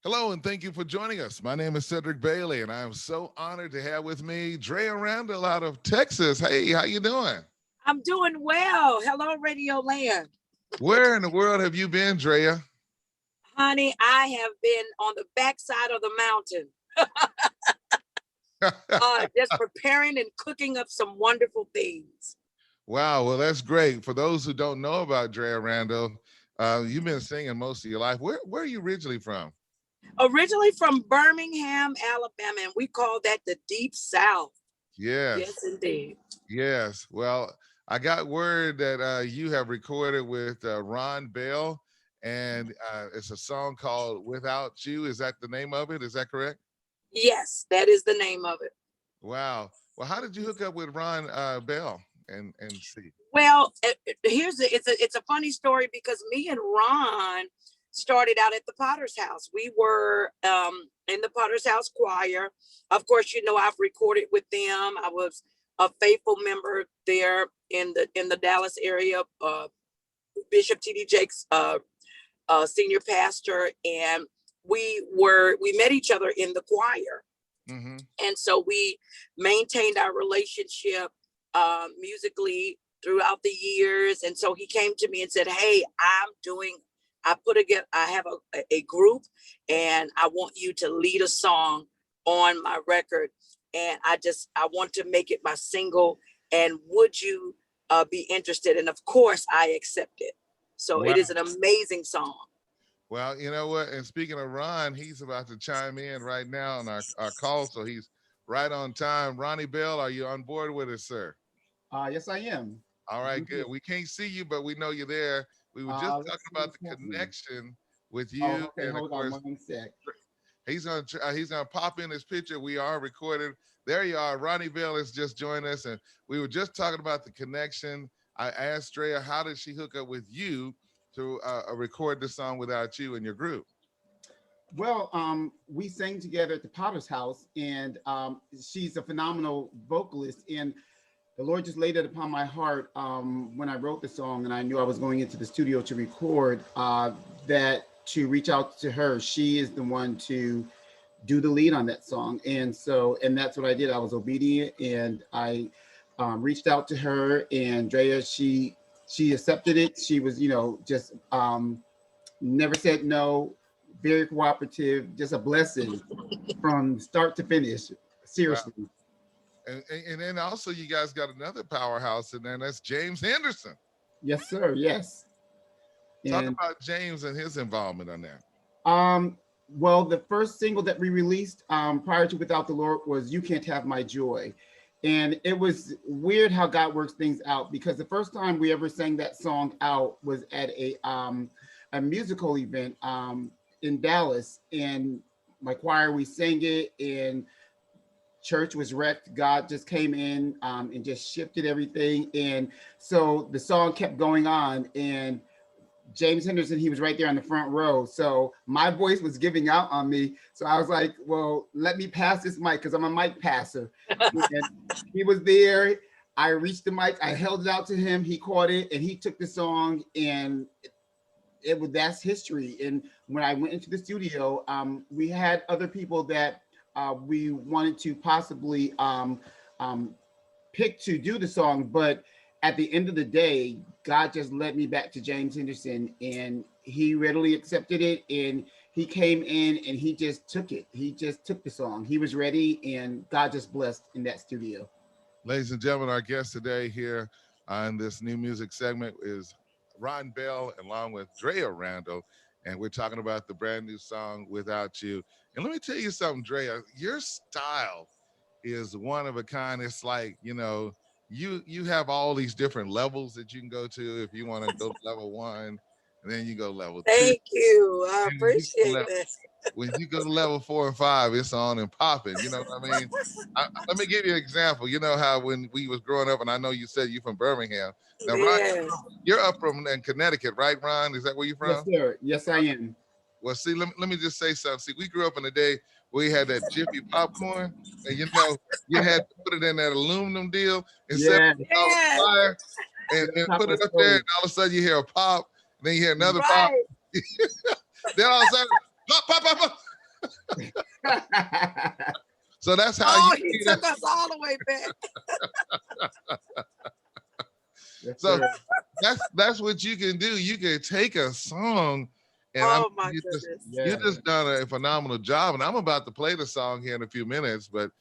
Hello, and thank you for joining us. My name is Cedric Bailey, and I am so honored to have with me Drea Randle out of Texas. Hey, how you doing? I'm doing well. Hello, Radio Land. Where in the world have you been, Drea? Honey, I have been on the backside of the mountain, just preparing and cooking up some wonderful things. Wow, well, that's great. For those who don't know about Drea Randle, you've been singing most of your life. Where are you originally from? Originally from Birmingham, Alabama, and we call that the Deep South. Yes, Yes, indeed. yes. Well, I got word that you have recorded with Ron Bell, and it's a song called "Without You." Is that the name of it? Is that correct? Yes, that is the name of it. Wow. Well, how did you hook up with Ron Bell and see? Well, it's a funny story because me and Ron started out at the Potter's House. We were in the Potter's House choir. Of course, you know I've recorded with them. I was a faithful member there in the Dallas area. Bishop T.D. Jakes, senior pastor, and we met each other in the choir, Mm-hmm. and so we maintained our relationship musically throughout the years. And so he came to me and said, "Hey, I have a group, and I want you to lead a song on my record, and I want to make it my single, and would you be interested?" And of course I accepted. So Wow. it is an amazing song. Well, you know what? And speaking of Ron, he's about to chime in right now on our call, so he's right on time. Ronnie Bell, are you on board with us, sir? Yes, I am. All right, good. We can't see you, but we know you're there. We were just Let's talking see about what's the happening. connection with Oh, you, okay. and of Hold on course, one sec. he's gonna pop in his picture. We are recorded. There you are. Ronnie Bell has just joined us, and we were just talking about the connection. I asked Drea, how did she hook up with you to record this song without you and your group? Well, we sang together at the Potter's House, and she's a phenomenal vocalist. And the Lord just laid it upon my heart when I wrote the song, and I knew I was going into the studio to record, that to reach out to her. She is the one to do the lead on that song. And that's what I did. I was obedient, and I reached out to her, and Drea, she accepted it. She was, just never said no, very cooperative, just a blessing from start to finish. Wow. Seriously. And then also you guys got another powerhouse in there, and that's James Henderson. Yes, sir. Yes. Talk And about James and his involvement on that. well, the first single that we released prior to Without the Lord was You Can't Have My Joy. And it was weird how God works things out, because the first time we ever sang that song out was at a musical event in Dallas. And my choir, we sang it, and church was wrecked. God just came in and just shifted everything. And so the song kept going on, and James Henderson, he was right there on the front row. So my voice was giving out on me. So I was like, well, let me pass this mic, because I'm a mic passer. And he was there. I reached the mic, I held it out to him. He caught it, and he took the song, and that's history. And when I went into the studio, we had other people that we wanted to possibly pick to do the song, but at the end of the day, God just led me back to James Henderson, and he readily accepted it. And he came in and he just took it. He just took the song. He was ready, and God just blessed in that studio. Ladies and gentlemen, our guest today here on this new music segment is Ron Bell, along with Drea Randle, and we're talking about the brand new song Without You. And let me tell you something, Drea, your style is one of a kind. It's like, you have all these different levels that you can go to. If you want to go to level one, and then you go level two. Thank you. I And when you go appreciate level, that. when you go to level 4 and 5, it's on and popping. You know what I mean? Let me give you an example. You know how when we was growing up, and I know you said you're from Birmingham. Now, Ron, Yes. you're up from in Connecticut, right, Ron? Is that where you're Yes, from? sir. Yes, I am. Well, see, let me just say something. See, we grew up in the day where we had that Jiffy popcorn, and you had to put it in that aluminum deal and set Yeah. it on Yes. fire and, Yeah, and top put of it the up there, and stove. all of a sudden you hear a pop, and then you hear another pop. Right. Then all of a sudden, pop, pop, pop, pop. So that's how Oh, you he took us all the way back. Yes, so sir. that's what you can do. You can take a song, and Oh my just goodness. you Yeah. just done a phenomenal job. And I'm about to play the song here in a few minutes. But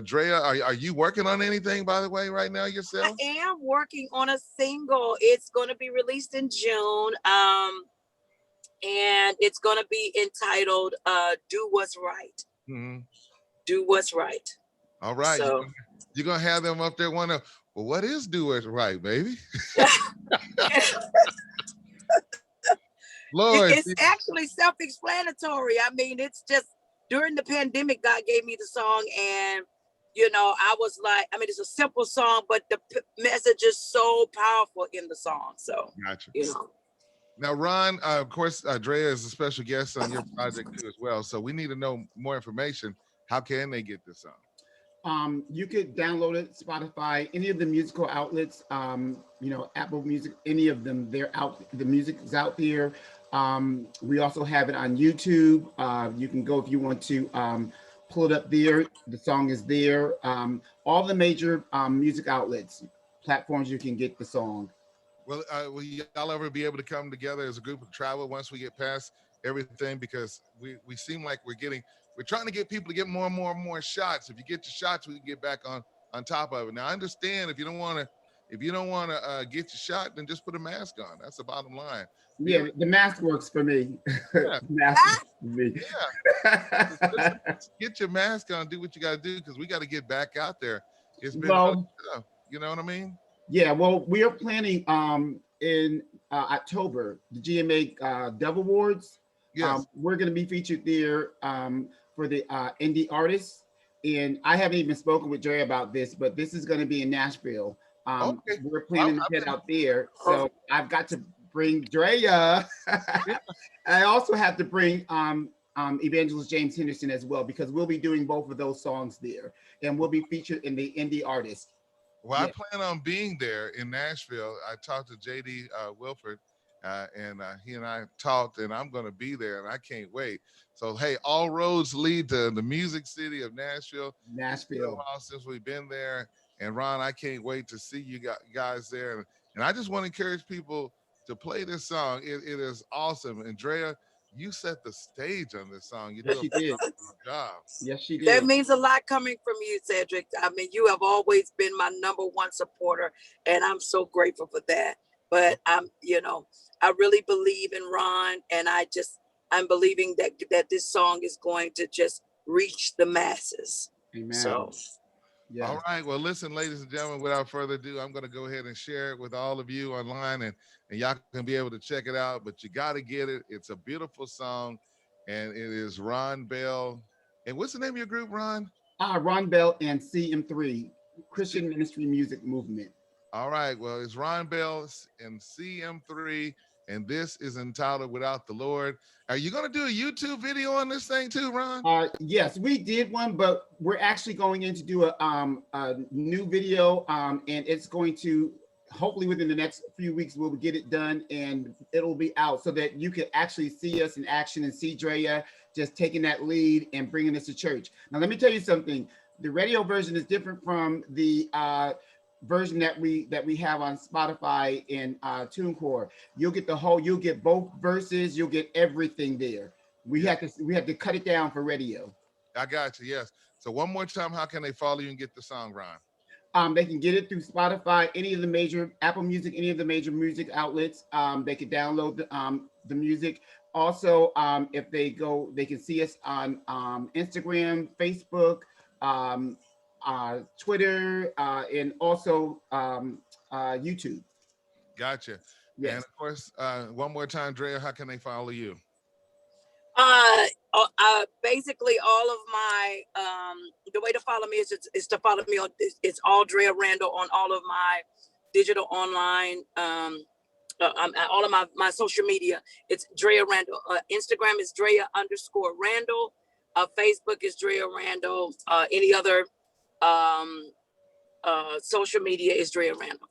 Drea, are you working on anything, by the way, right now yourself? I am working on a single. It's going to be released in June. And it's going to be entitled Do What's Right. Mm-hmm. Do What's Right. All right. So You're gonna have them up there wondering, well, what is do it right, baby? Lord, it's actually self-explanatory. I mean, it's just during the pandemic, God gave me the song, and I was like, I mean, it's a simple song, but the message is so powerful in the song. So, gotcha. you know. Now, Ron, of course, Drea is a special guest on your project too as well. So we need to know more information. How can they get this song? You could download it, Spotify, any of the musical outlets, Apple Music, any of them, they're out. The music is out there. We also have it on YouTube. You can go if you want to pull it up there. The song is there. All the major music outlets, platforms, you can get the song. Well, will y'all ever be able to come together as a group of travel once we get past everything? Because we seem like we're trying to get people to get more and more and more shots. If you get your shots, we can get back on top of it. Now, I understand if you don't want to get your shot, then just put a mask on. That's the bottom line. Yeah, the mask works for me. Yeah. Mask works for me. Yeah. Just get your mask on, do what you got to do, because we got to get back out there. It's been Well, tough. You know what I mean? yeah, well, we are planning in October, the GMA Dove Awards. Yes. We're going to be featured there for the indie artists. And I haven't even spoken with Dre about this, but this is going to be in Nashville. Okay. We're planning to head out there. So I've got to bring Drea. I also have to bring Evangelist James Henderson as well, because we'll be doing both of those songs there. And we'll be featured in the indie artist. Well, I plan on being there in Nashville. I talked to JD Wilford, and he and I talked, and I'm going to be there, and I can't wait. So, hey, all roads lead to the music city of Nashville. It's been a while since we've been there. And Ron, I can't wait to see you guys there. And I just want to encourage people to play this song. It is awesome. And Drea, you set the stage on this song. You do a phenomenal job. Yes, she did. That means a lot coming from you, Cedric. I mean, you have always been my number one supporter, and I'm so grateful for that. But I really believe in Ron, and I'm believing that this song is going to just reach the masses. Amen. So, yeah. All right. Well, listen, ladies and gentlemen, without further ado, I'm going to go ahead and share it with all of you online, and y'all can be able to check it out. But you got to get it. It's a beautiful song, and it is Ron Bell. And what's the name of your group, Ron? Ron Bell and CM3, Christian Ministry Music Movement. All right. Well, it's Ron Bell and CM3, and this is entitled Without the Lord. Are you going to do a YouTube video on this thing too, Ron? Yes, we did one, but we're actually going in to do a new video, and it's going to, hopefully within the next few weeks, we'll get it done and it'll be out so that you can actually see us in action and see Drea just taking that lead and bringing us to church. Now, let me tell you something. The radio version is different from the version that we have on Spotify and TuneCore. You'll get both verses, you'll get everything there. We have to cut it down for radio. I got you, yes. So one more time, how can they follow you and get the song, Ron? They can get it through Spotify, any of the major Apple Music, any of the major music outlets. They can download the music. Also, if they go, they can see us on Instagram, Facebook, Twitter, and also YouTube. Gotcha. Yes. And of course, one more time, Drea, how can they follow you? Basically all of my the way to follow me is to follow me on it's all Drea Randle on all of my digital online all of my social media. It's Drea Randle. Instagram is Drea_Randle. Facebook is Drea Randle. Any other social media is Drea Randle.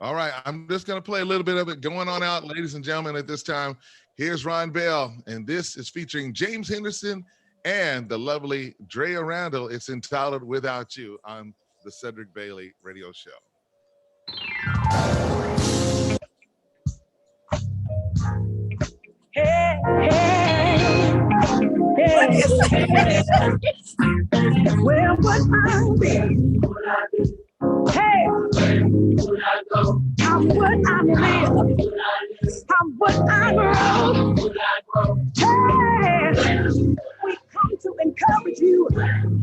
All right, I'm just going to play a little bit of it going on out, ladies and gentlemen. At this time, here's Ron Bell, and this is featuring James Henderson and the lovely Drea Randle. It's entitled Without You on the Cedric Bailey Radio Show. Hey, hey, hey, where would I be? Hey, how would I live? How would I grow? Hey, we come to encourage you and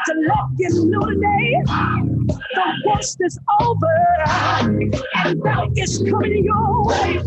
to let you know today the worst is over and better is coming your way.